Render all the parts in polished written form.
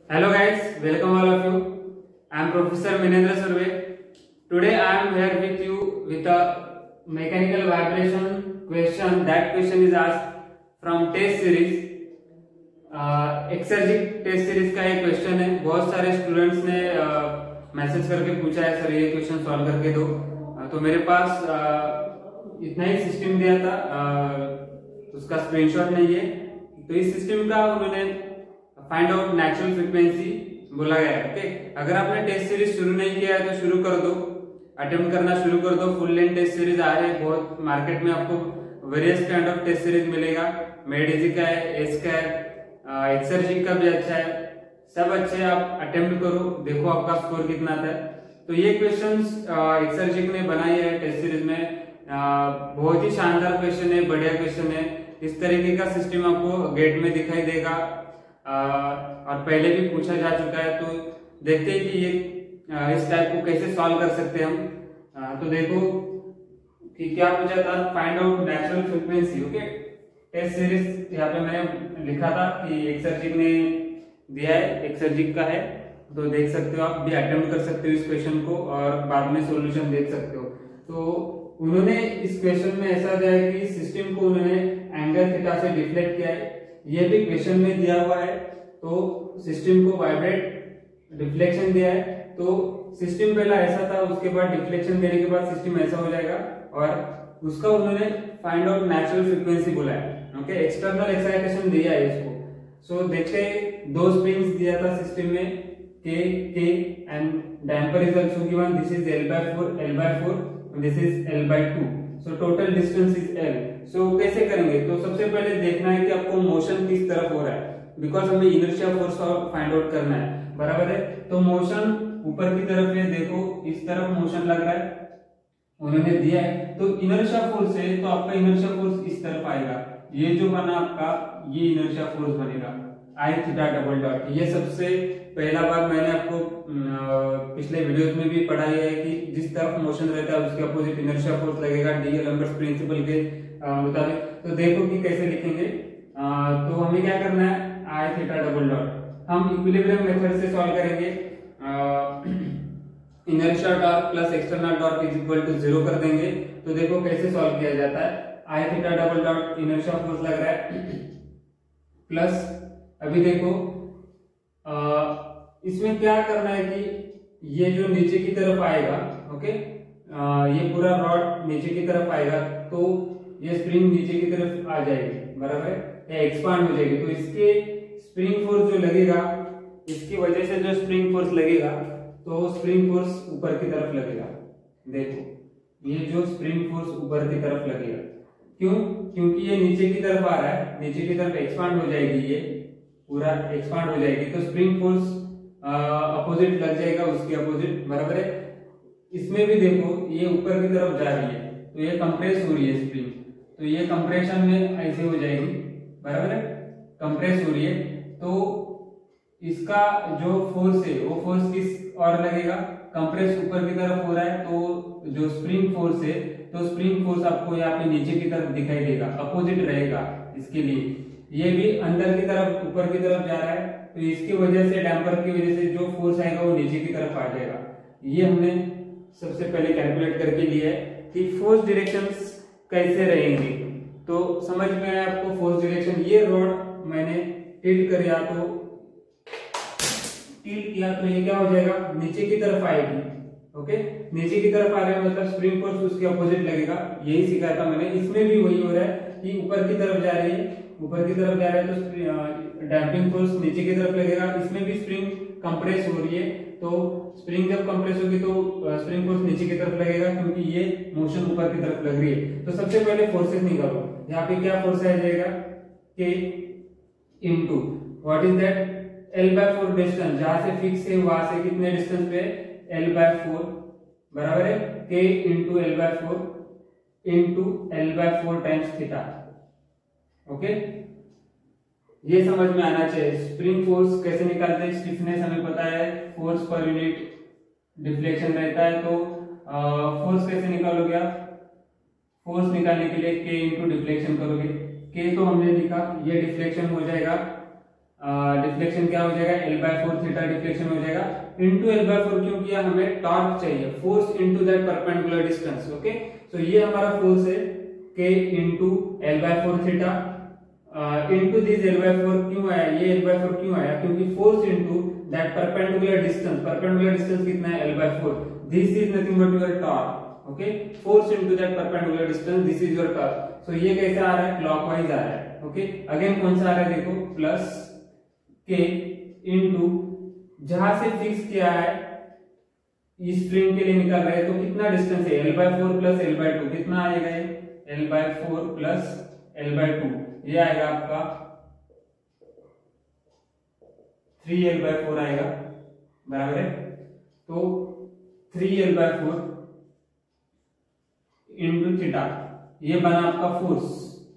Hello guys, welcome all of you. I am Professor Minendra Surve. Today I am here with you with a mechanical vibration question. That question is asked from test series. Exergic test series का एक question है. बहुत सारे students ने message करके पूछा है sir ये क्वेश्चन सॉल्व करके दो. तो मेरे पास इतना ही सिस्टम दिया था, उसका स्क्रीनशॉट नहीं है. तो इस सिस्टम का उन्होंने फाइंड आउट नेचुरल फ्रीक्वेंसी बोला गया है. ओके, अगर आपने टेस्ट सीरीज शुरू नहीं किया है तो शुरू कर दो, अटेम्प्ट करना शुरू कर दो. फुल लेंथ टेस्ट सीरीज आ रहे हैं बहुत मार्केट में, आपको various kind of test series मिलेगा. मेडिजी का है, एस का है, एक्सर्जिक का भी अच्छा है, सब अच्छे हैं. आप अटेम्प्ट करो, देखो आपका स्कोर कितना आता है. तो ये क्वेश्चंस एक्सर्जिक ने बनाई है टेस्ट सीरीज में. बहुत ही शानदार क्वेश्चन है, बढ़िया क्वेश्चन है. इस तरीके का सिस्टम आपको गेट में दिखाई देगा और पहले भी पूछा जा चुका है. तो देखते हैं कि ये इस टाइप को कैसे सॉल्व कर सकते हैं हम. तो देखो कि क्या पूछा था, find out natural frequency. Okay, test series यहाँ पे मैंने लिखा था कि एक्सर्जिक ने दिया है, एक्सर्जिक का है. तो देख सकते हो, आप भी अटेम्प्ट कर सकते हो इस क्वेश्चन को और बाद में सॉल्यूशन देख सकते हो. तो उन्होंने इस क्वेश्चन में ऐसा दिया है कि सिस्टम को उन्होंने एंगल थीटा से डिफ्लेक्ट किया है. ये भी क्वेश्चन में दिया हुआ है. तो सिस्टम को वाइब्रेट डिफ्लेक्शन दिया है. तो सिस्टम पहला ऐसा था, उसके बाद डिफ्लेक्शन देने के बाद सिस्टम ऐसा हो जाएगा और उसका उन्होंने फाइंड आउट नेचुरल फ्रीक्वेंसी बोला है. ओके, एक्सटर्नल एक्साइटेशन दिया है इसको. सो देखते हैं, दो स्प्रिंग्स दिया था सिस्टम में, K and damper is also given. This is L/4 this is L/2. So total distance is L. सो कैसे करेंगे? तो सबसे पहले देखना है कि आपको मोशन किस तरफ हो रहा है, बिकॉज हमें इनर्शिया फोर्स फाइंड आउट करना है. बराबर है. तो मोशन ऊपर की तरफ है, देखो इस तरफ मोशन लग रहा है, उन्होंने दिया है. तो इनर्शिया फोर्स है, तो आपका इनर्शिया फोर्स इस तरफ आएगा. ये जो बना आपका, ये इनर्शिया फोर्स बनेगा I थीटा डबल डॉट. ये सबसे पहला बार मैंने आपको पिछले वीडियोस में भी पढ़ाई है कि जिस तरफ मोशन रहता है उसके अपोजिट इनर्शिया फोर्स लगेगा, डीएलम्बर्ट्स प्रिंसिपल के मुताबिक. तो देखो कि कैसे लिखेंगे. तो हमें क्या करना है, I थीटा डबल डॉट हम इक्विलिब्रियम मेथड से सॉल्व करेंगे. Inertia torque plus external torque is equal to 0 कर देंगे. तो देखो कैसे सॉल्व किया जाता है. I theta double dot inertia force लग रहा है प्लस, अभी देखो इसमें क्या करना है कि ये जो नीचे की तरफ आएगा, ओके, ये पूरा रॉड नीचे की तरफ आएगा, तो ये स्प्रिंग नीचे की तरफ आ जाएगी. बराबर है, ये एक्सपांड हो जाएगी. तो इसके स्प्रिंग फोर्स जो लगेगा, इसकी वजह से जो स्प्रिंग फोर्स लगेगा, तो स्प्रिंग फोर्स ऊपर की तरफ लगेगा. देखो ये जो स्प्रिंग फोर्स ऊपर की तरफ लगेगा. क्यों? क्योंकि ये नीचे की तरफ आ रहा है, नीचे की तरफ एक्सपांड हो जाएगी, ये पूरा एक्सपांड हो जाएगी. तो स्प्रिंग फोर्स अपोजिट लग जाएगा, उसके अपोजिट. बराबर है. इसमें भी देखो ये ऊपर की तरफ जा रही है, तो ये कंप्रेस हो रही है स्प्रिंग. तो ये कंप्रेशन में ऐसे हो जाएगी. बराबर है, कंप्रेस हो रही है. तो इसका जो फोर्स है वो फोर्स किस और लगेगा, कंप्रेस ऊपर की तरफ हो रहा है. तो जो स्प्रिंग फोर्स है, तो स्प्रिंग फोर्स आपको यहाँ पे नीचे की तरफ दिखाई देगा, अपोजिट रहेगा इसके लिए. ये भी अंदर की तरफ, ऊपर की तरफ जा रहा है, तो इसकी वजह से, डैम्पर की वजह से जो फोर्स आएगा वो नीचे की तरफ आ जाएगा. ये हमने सबसे पहले कैलकुलेट करके लिया है कि फोर्स डायरेक्शंस कैसे रहेंगे. तो समझ में आया आपको फोर्स डायरेक्शन. ये रॉड मैंने टिल्ट किया, तो ये क्या हो जाएगा, नीचे की तरफ आएगी. ओके, नीचे की तरफ आ रहा है मतलब स्प्रिंग फोर्स उसके अपोजिट लगेगा. यही सिखाया था मैंने. इसमें भी वही हो रहा है कि ऊपर की तरफ जा रही है, ऊपर की तरफ जा रहा है, तो डैम्पिंग फोर्स नीचे की तरफ लगेगा. इसमें भी स्प्रिंग कंप्रेस हो रही है, तो स्प्रिंग जब कंप्रेस होगी तो स्प्रिंग फोर्स नीचे की तरफ लगेगा, क्योंकि ये मोशन ऊपर की तरफ लग रही है. तो सबसे पहले फोर्सेस निकालो. यहाँ पे क्या फोर्स आ जाएगा, K into what is that, L/4 distance. जहां से फिक्स है वहां से कितने डिस्टेंस पे, L/4. बराबर है, K into L/4 into L/4 times theta. Okay, ये समझ में आना चाहिए. स्प्रिंग फोर्स कैसे निकालते हैं, स्टिफनेस हमें पता है, फोर्स पर यूनिट डिफ्लेक्शन रहता है. तो फोर्स कैसे निकालोगे आप, फोर्स निकालने के लिए K इंटू डिफ्लेक्शन करोगे. K तो हमने लिखा, ये डिफ्लेक्शन हो जाएगा डिफ्लेक्शन क्या हो जाएगा, L/4 थीटा डिफ्लेक्शन हो जाएगा। इंटू L/4 क्यों किया, हमें टॉर्क चाहिए, force into that perpendicular distance. Okay, तो ये हमारा फोर्स है K into L/4 theta into this L/4 क्यों आया, ये L/4 क्यों आया, क्योंकि force into that perpendicular distance कितना है, L/4। This is nothing but your torque. Okay, force into that perpendicular distance, this is your torque. So ये कैसे आ रहा है, क्लॉकवाइज आ रहा है। ओके, अगेन कौन सा आ रहा है, देखो प्लस K इंटू जहां से फिक्स किया है इस स्ट्रिंग के लिए निकाल रहे हैं, तो कितना डिस्टेंस है, L/4 प्लस L/2, कितना आएगा ये, L/4 प्लस L/2, ये आएगा आपका 3L/4 आएगा, बराबर है। तो 3L/4 इंटू थीटा, ये बना आपका फोर्स।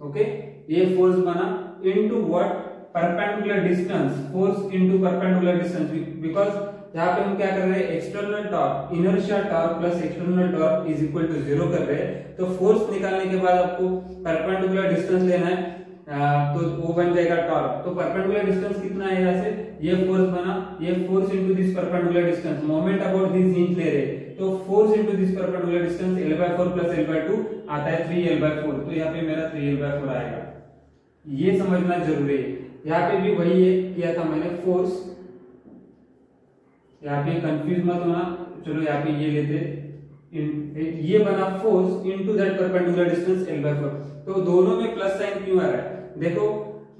ओके, ये फोर्स बना into what, perpendicular distance, force into perpendicular distance, because यहाँ पे हम क्या कर रहे हैं, external torque, inertia torque plus external torque is equal to 0 कर रहे हैं। तो फोर्स निकालने के बाद आपको परपेंडिकुलर डिस्टेंस लेना है, तो वो बन जाएगा टॉर्क। तो परपेंडिकुलर डिस्टेंस कितना है, यहाँ से ये फोर्स बना, ये force into this perpendicular distance, moment about this hinge ले रहे, तो force into this perpendicular distance L/4 plus L/2 आता है 3L/4। तो यहाँ पे मेरा 3L/4 आएगा, ये समझना जरूरी है। यहाँ पे भी वही है, किया था मैंने फोर्स, यहाँ पे कंफ्यूज मत होना। चलो यहाँ पे ये लेते, ये बना force into that perpendicular distance L/4। तो दोनों में प्लस साइन क्यों आ रहा है, देखो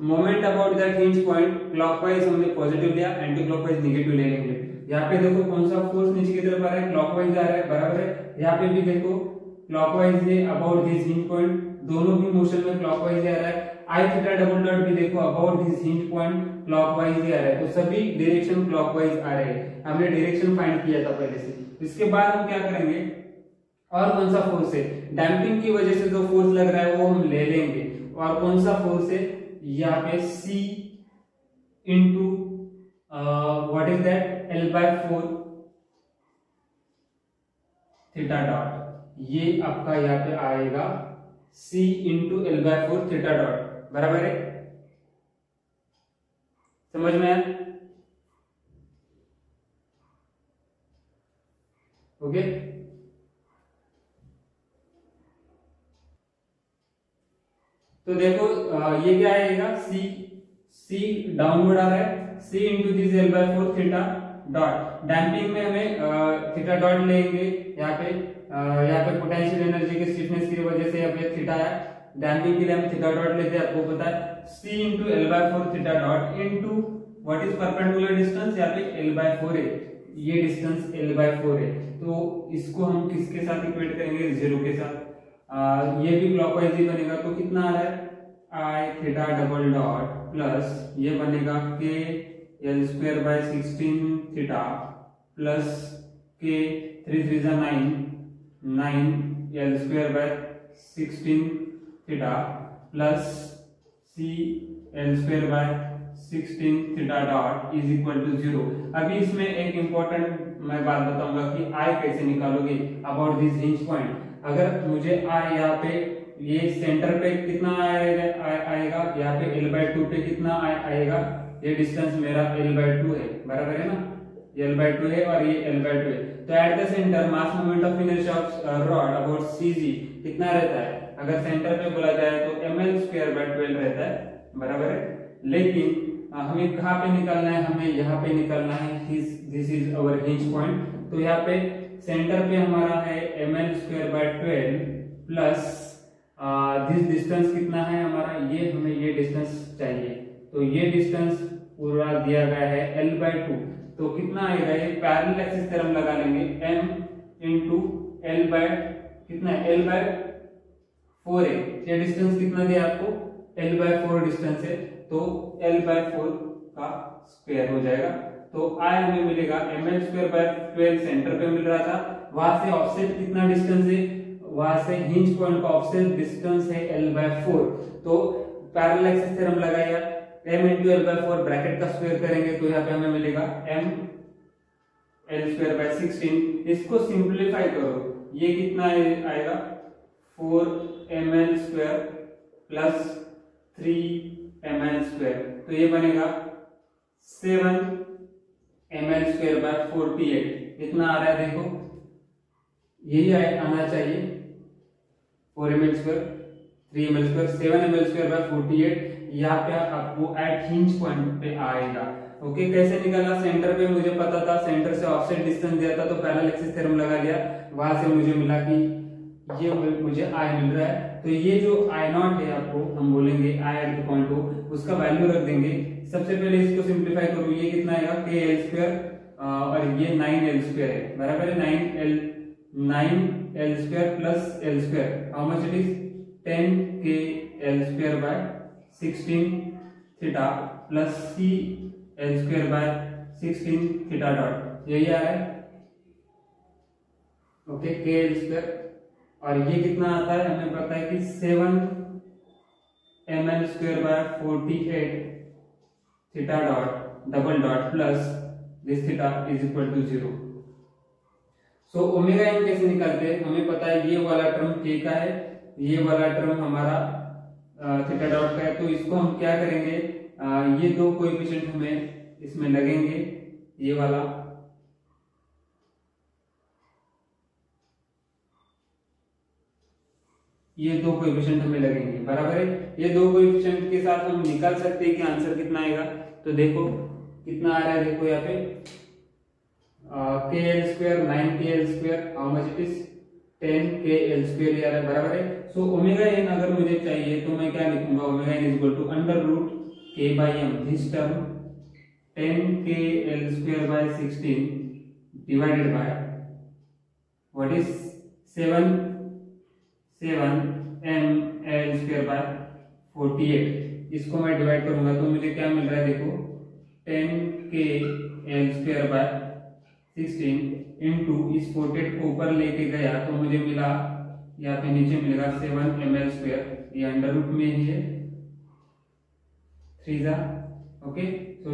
moment about that hinge point, clockwise हमने पॉजिटिव लिया, एंटी क्लॉकवाइज नेगेटिव ले लेंगे। यहाँ पे देखो कौन सा फोर्स नीचे की तरफ आ रहा है, क्लॉकवाइज आ रहा है, बराबर है। यहाँ पे भी देखो क्लॉकवाइज है अबाउट दिस हिंज पॉइंट, दोनों भी मोशन में क्लॉकवाइज आ रहा है। आई थीटा डबल डॉट भी देखो about this hinge point clockwise ही आ रहा है, तो सभी डायरेक्शन क्लॉकवाइज आ रहे हैं। हमने डायरेक्शन फाइंड किया था पहले से। इसके बाद हम क्या करेंगे, और कौन सा फोर्स है, डैम्पिंग की वजह से जो फोर्स लग रहा है वो हम ले लेंगे। और कौन सा फोर्स है, यहाँ पे C into what is that, L/4 theta dot, ये आपका यहाँ पे आएगा C into L/4 theta dot, बराबर है, समझ में आया। ओके, तो देखो ये क्या आएगा, C डाउनवर्ड आ रहा है, C into this L/4 theta dot. Damping में हमें थीटा डॉट लेंगे, यहाँ पे पोटेंशियल एनर्जी के स्टिफनेस की वजह से यहाँ पे थीटा है, डैम्पिंग के लिए हम थीटा डॉट लेते हैं, आपको पता है। C into L/4 theta dot into what is perpendicular distance, यहाँ पे L/4 है, ये डिस्टेंस L/4 है, तो इसको हम किसके साथ इक्वेट करेंगे, 0 के साथ। ये भी क्लॉकवाइज ही बनेगा, तो कितना आ रहा है, I theta double dot plus ये बनेगा K L/16 theta plus K 3 3 9 L/16 theta plus C L/16 theta dot is equal to 0। अभी इसमें एक इंपॉर्टेंट मैं बात बताऊंगा कि I कैसे निकालोगे अबाउट दिस हिंज पॉइंट। अगर मुझे I यहाँ पे ये सेंटर पे कितना आएगा, यहाँ पे L/2 पे कितना आएगा, ये डिस्टेंस मेरा L/2 है, बराबर है ना, ये L/2 है और ये L/2 है। तो at the centre mass moment of inertia of rod about Cg कितना रहता है, अगर सेंटर पे बोला जाए तो mL/12 रहता है, बराबर है। लेकिन हमें कहाँ पे निकालना है, हमें यहाँ पे निकालना है, this is our hinge point. तो यहाँ पे सेंटर पे हमारा है mL/12 प्लस दिस डिस्टेंस कितना है हमारा, ये हमें ये डिस्टेंस चाहिए, तो ये डिस्टेंस पूरा दिया गया है L/2। तो कितना आएगा, ये पैरेलल एक्सिस थ्योरम लगा लेंगे, m इंटू L बाय कितना है, L/4 है, ये डिस्टेंस कितना दिया आपको, L/4 डिस्टेंस है, तो L/4 का स्क्वायर हो जाएगा। तो I हमें मिलेगा mL/12 सेंटर पे मिल रहा था, वहां से ऑफसेट कितना डिस्टेंस है, वहां से हिंज पॉइंट का ऑफसेट डिस्टेंस है L/4। तो पैरेलल एक्सिस थ्योरम लगाया, m into L/4 ब्रैकेट का स्क्वायर करेंगे, तो यहाँ पे हमें मिलेगा m L/16। इसको सिंप्लीफाई करो, ये कितना आएगा, 4mL² प्लस 3mL², तो ये बनेगा 7 ml/48 इतना आ रहा है। देखो यही आना चाहिए 4 ml/, 3 ml/, 7 ml/48 यहाँ पे आपको एट हिंज पॉइंट पे आएगा। ओके, कैसे निकाला? सेंटर पे मुझे पता था, सेंटर से ऑफसेट डिस्टेंस दिया था तो पैरेलल एक्सिस थ्योरम लगा लिया, वहां से मुझे मिला कि ये मुझे आई मिल रहा है। तो ये जो I0 है आपको हम बोलेंगे आई एट द पॉइंट O, उसका वैल्यू रख देंगे। सबसे पहले इसको सिंप्लीफाई करो, ये कितना आएगा KL² और ये 9L² है, बराबर है 9L² plus L², how much it is 10KL² by 16 theta plus CL² by 16 theta dot, यही आ रहा है। ओके, KL², और ये कितना आता है हमें पता है कि 7 ml/48 theta dot double dot plus this theta is equal to 0। So omega N कैसे निकालते हैं? हमें पता है ये वाला टर्म k का है, ये वाला टर्म हमारा थीटा डॉट का है। तो इसको हम क्या करेंगे, ये दो कोएफिशिएंट हमें इसमें लगेंगे, ये वाला ये दो कोएफिशिएंट हमें लगेंगे, बराबर है। ये दो कोएफिशिएंट के साथ हम निकाल सकते हैं कि आंसर कितना आएगा। तो देखो कितना आ रहा है, देखो यहाँ पे KL², 9KL², how much it is 10KL² आ रहा है, बराबर है। सो ओमेगा एन अगर मुझे चाहिए तो मैं क्या लिखूंगा, omega N is equal to √k/m, this term 10KL² by 16 divided by what is 7 ml² by 48, इसको मैं डिवाइड करूंगा तो मुझे क्या मिल रहा है, देखो 10KL² बाय 16 इंटू इस 48 को ऊपर लेके गया तो मुझे मिला, यहाँ पे नीचे मिलेगा 7 ml², ये अंडर रूट में ही है 3 जा। ओके, तो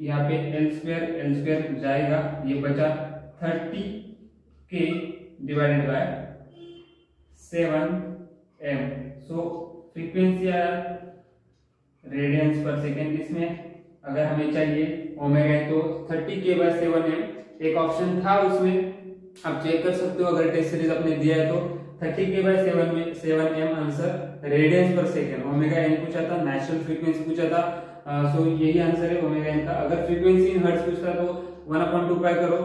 यहाँ पे L² जाएगा, ये बचा 30K divided by 7m। So frequency आया रेडियंस पर सेकेंड। इसमें अगर हमें चाहिए ओमेगा तो 30K/7m, एक ऑप्शन था उसमें, आप चेक कर सकते हो अगर टेस्ट सीरीज आपने दिया है तो 30K/7m answer radians per second. Omega N पूछा था, नेचुरल फ्रीक्वेंसी पूछा था, सो यही आंसर है ओमेगा एन का। अगर फ्रीक्वेंसी इन हर्ट्ज पूछता तो 1/2 करो,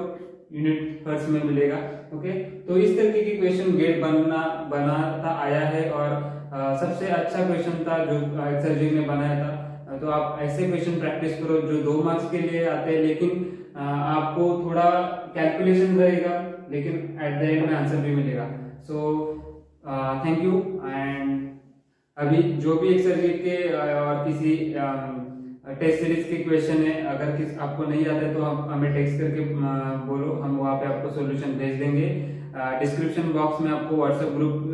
यूनिट हर्ट्ज में मिलेगा। ओके, तो इस तरीके की क्वेश्चन गेट बनाता आया है और सबसे अच्छा क्वेश्चन था जो एक्सेल जी ने बनाया था। तो आप ऐसे क्वेश्चन प्रैक्टिस करो जो 2 मार्क्स के लिए आते हैं, लेकिन आपको थोड़ा कैलकुलेशन रहेगा, लेकिन एट द एंड में आंसर भी मिलेगा। So thank you. एंड अभी जो भी एक्सेल जी के और किसी टेस्ट सीरीज के क्वेश्चन है, अगर आपको नहीं आता है तो आप हमें टेक्स्ट करके बोलो, हम वहाँ पे आपको सॉल्यूशन भेज देंगे। डिस्क्रिप्शन बॉक्स में आपको व्हाट्सएप ग्रुप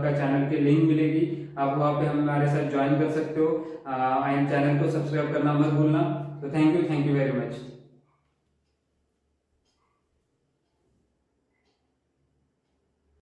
का चैनल की लिंक मिलेगी, आप वहाँ पे हमारे साथ ज्वाइन कर सकते हो। चैनल को सब्सक्राइब करना मत भूलना। तो थैंक यू वेरी मच।